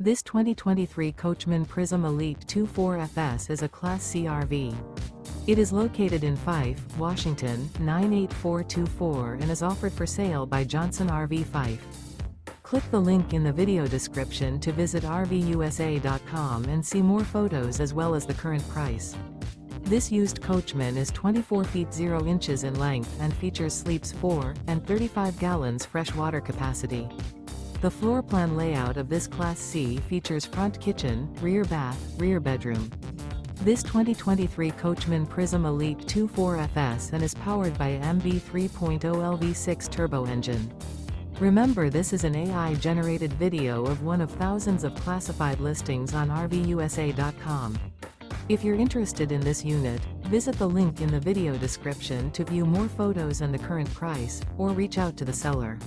This 2023 Coachmen Prism Elite 24FS is a Class C RV. It is located in Fife, Washington, 98424 and is offered for sale by Johnson RV Fife. Click the link in the video description to visit RVUSA.com and see more photos as well as the current price. This used Coachman is 24 feet 0 inches in length and features sleeps 4 and 35 gallons fresh water capacity. The floor plan layout of this Class C features front kitchen, rear bath, rear bedroom. This 2023 Coachmen Prism Elite 24FS and is powered by a MB 3.0 LV6 turbo engine. Remember, this is an AI-generated video of one of thousands of classified listings on RVUSA.com. If you're interested in this unit, visit the link in the video description to view more photos and the current price, or reach out to the seller.